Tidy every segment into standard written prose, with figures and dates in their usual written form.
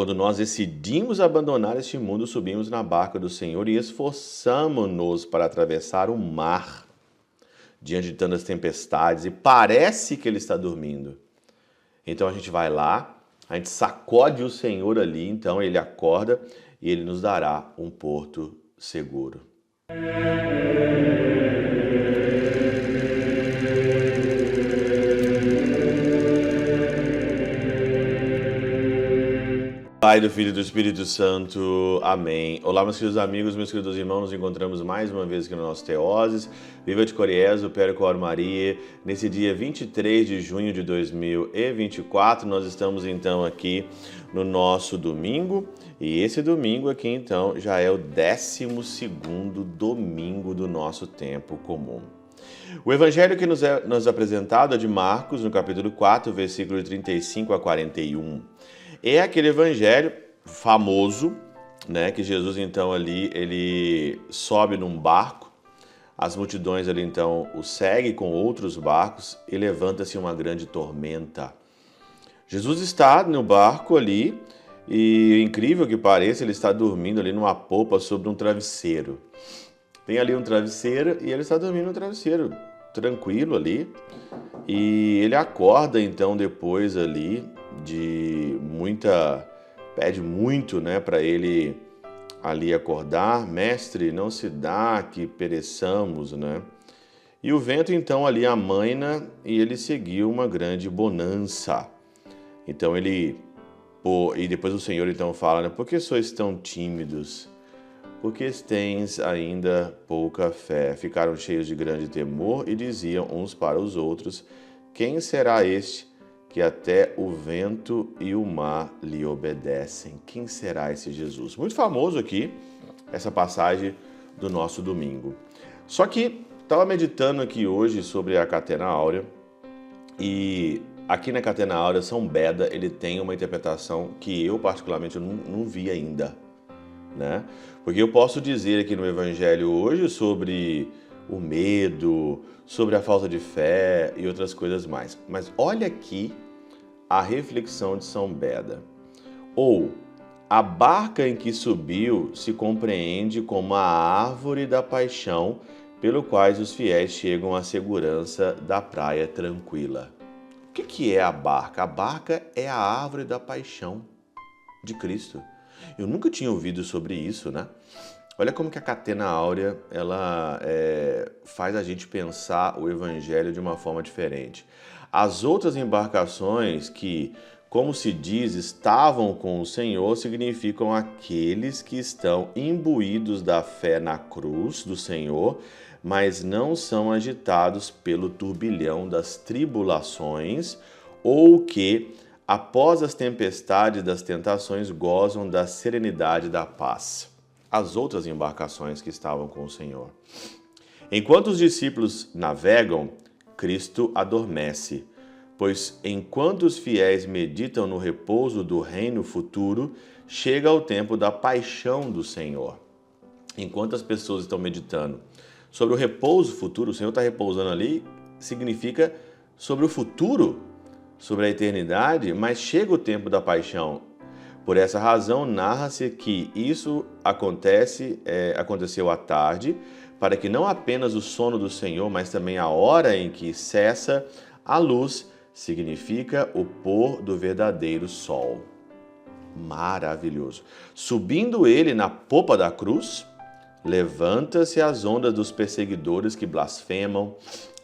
Quando nós decidimos abandonar este mundo, subimos na barca do Senhor e esforçamo-nos para atravessar o mar diante de tantas tempestades e parece que ele está dormindo. Então a gente vai lá, a gente sacode o Senhor ali, então ele acorda e ele nos dará um porto seguro. Pai, do Filho e do Espírito Santo. Amém. Olá, meus queridos amigos, meus queridos irmãos, nos encontramos mais uma vez aqui no nosso Teoses. Viva de Coriésio, Percor Maria. Nesse dia 23 de junho de 2024, nós estamos então aqui no nosso domingo. E esse domingo aqui então já é o 12º domingo do nosso tempo comum. O evangelho que nos é apresentado é de Marcos, no capítulo 4, versículo de 35 a 41. É aquele evangelho famoso, né, que Jesus então ali, ele sobe num barco, as multidões ali então o seguem com outros barcos e levanta-se uma grande tormenta. Jesus está no barco ali e, incrível que pareça, ele está dormindo ali numa popa sobre um travesseiro. Tem ali um travesseiro e ele está dormindo no travesseiro, tranquilo ali. E ele acorda então depois ali pede muito, né, para ele ali acordar. Mestre, não se dá que pereçamos, né? E o vento então ali amaina e ele seguiu uma grande bonança. Então e depois o Senhor então fala, né, por que sois tão tímidos? Porque tens ainda pouca fé. Ficaram cheios de grande temor e diziam uns para os outros, quem será este que até o vento e o mar lhe obedecem? Quem será esse Jesus? Muito famoso aqui, essa passagem do nosso domingo. Só que estava meditando aqui hoje sobre a Catena Áurea e aqui na Catena Áurea, São Beda, ele tem uma interpretação que eu particularmente não vi ainda, né? Porque eu posso dizer aqui no Evangelho hoje sobre o medo, sobre a falta de fé e outras coisas mais. Mas olha aqui a reflexão de São Beda. Ou, a barca em que subiu se compreende como a árvore da paixão, pelo qual os fiéis chegam à segurança da praia tranquila. O que é a barca? A barca é a árvore da paixão de Cristo. Eu nunca tinha ouvido sobre isso, né? Olha como que a Catena Áurea, ela faz a gente pensar o Evangelho de uma forma diferente. As outras embarcações que, como se diz, estavam com o Senhor, significam aqueles que estão imbuídos da fé na cruz do Senhor, mas não são agitados pelo turbilhão das tribulações ou que, após as tempestades das tentações, gozam da serenidade da paz. As outras embarcações que estavam com o Senhor. Enquanto os discípulos navegam, Cristo adormece, pois enquanto os fiéis meditam no repouso do reino futuro, chega o tempo da paixão do Senhor. Enquanto as pessoas estão meditando sobre o repouso futuro, o Senhor está repousando ali, significa sobre o futuro, sobre a eternidade, mas chega o tempo da paixão. Por essa razão, narra-se que isso aconteceu à tarde, para que não apenas o sono do Senhor, mas também a hora em que cessa a luz, significa o pôr do verdadeiro sol. Maravilhoso. Subindo ele na popa da cruz, levanta-se as ondas dos perseguidores que blasfemam,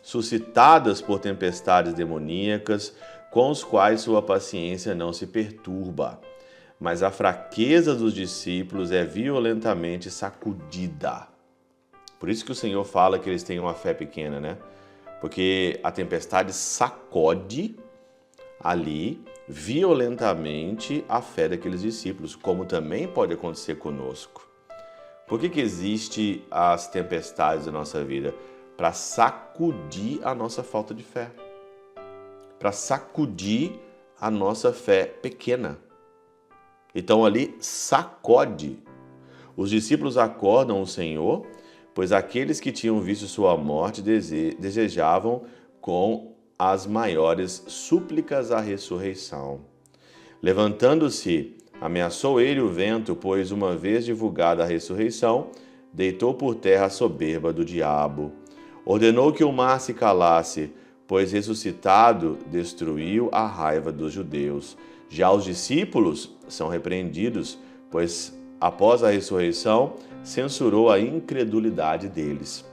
suscitadas por tempestades demoníacas, com os quais sua paciência não se perturba. Mas a fraqueza dos discípulos é violentamente sacudida. Por isso que o Senhor fala que eles têm uma fé pequena, né? Porque a tempestade sacode ali violentamente a fé daqueles discípulos, como também pode acontecer conosco. Por que existe as tempestades da nossa vida? Para sacudir a nossa falta de fé. Para sacudir a nossa fé pequena. Então ali sacode. Os discípulos acordam o Senhor, pois aqueles que tinham visto sua morte desejavam com as maiores súplicas a ressurreição. Levantando-se Ameaçou ele o vento, pois, uma vez divulgada a ressurreição, deitou por terra a soberba do diabo. Ordenou que o mar se calasse, pois, ressuscitado, destruiu a raiva dos judeus. Já os discípulos são repreendidos, pois, após a ressurreição, censurou a incredulidade deles.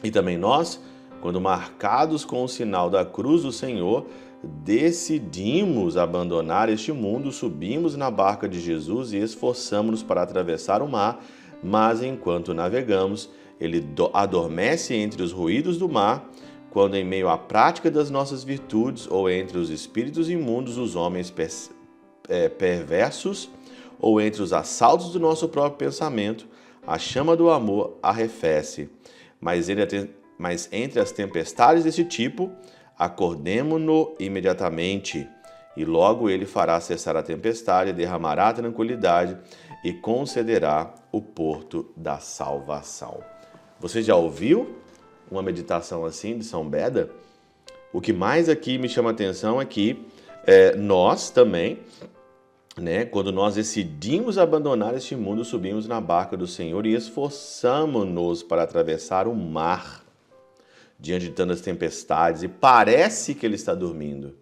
E também nós, quando marcados com o sinal da cruz do Senhor, decidimos abandonar este mundo, subimos na barca de Jesus e esforçamos-nos para atravessar o mar, mas enquanto navegamos, ele adormece entre os ruídos do mar, quando em meio à prática das nossas virtudes ou entre os espíritos imundos, os homens perversos, ou entre os assaltos do nosso próprio pensamento, a chama do amor arrefece. Mas entre as tempestades desse tipo, acordemo-no imediatamente, e logo ele fará cessar a tempestade, derramará a tranquilidade e concederá o porto da salvação. Você já ouviu uma meditação assim de São Beda? O que mais aqui me chama a atenção é que nós também, quando nós decidimos abandonar este mundo, subimos na barca do Senhor e esforçamo-nos para atravessar o mar diante de tantas tempestades e parece que ele está dormindo.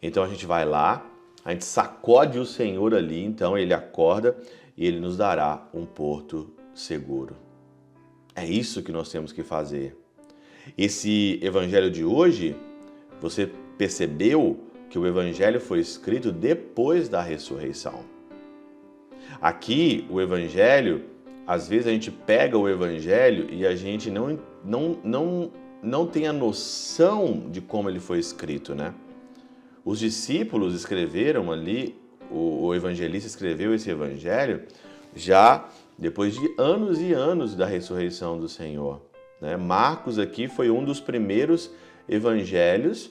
Então a gente vai lá, a gente sacode o Senhor ali, então ele acorda e ele nos dará um porto seguro. É isso que nós temos que fazer. Esse evangelho de hoje, você percebeu que o evangelho foi escrito depois da ressurreição. Aqui, o evangelho, às vezes a gente pega o evangelho e a gente não tem a noção de como ele foi escrito, né? Os discípulos escreveram ali, o evangelista escreveu esse evangelho já depois de anos e anos da ressurreição do Senhor, né? Marcos aqui foi um dos primeiros evangelhos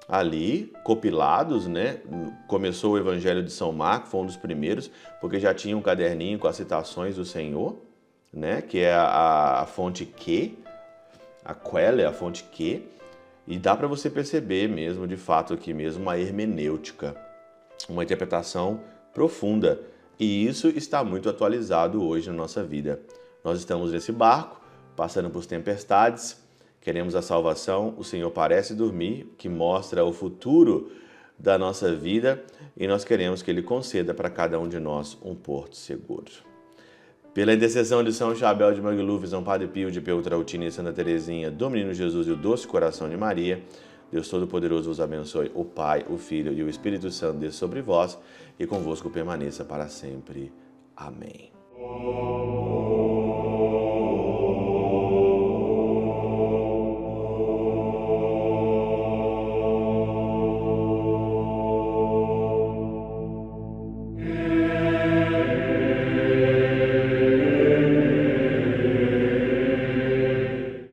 ali, compilados, né? Começou o evangelho de São Marcos, foi um dos primeiros, porque já tinha um caderninho com as citações do Senhor, né? Que é a fonte Q, a quelle, a fonte Q, e dá para você perceber mesmo, de fato, aqui mesmo, uma hermenêutica, uma interpretação profunda. E isso está muito atualizado hoje na nossa vida. Nós estamos nesse barco, passando por tempestades, queremos a salvação, o Senhor parece dormir, que mostra o futuro da nossa vida, e nós queremos que Ele conceda para cada um de nós um porto seguro. Pela intercessão de São Chabel de Mangluf, São Padre Pio de Peltrautina e Santa Teresinha, do Menino Jesus e o Doce Coração de Maria, Deus Todo-Poderoso vos abençoe, o Pai, o Filho e o Espírito Santo desça sobre vós e convosco permaneça para sempre. Amém.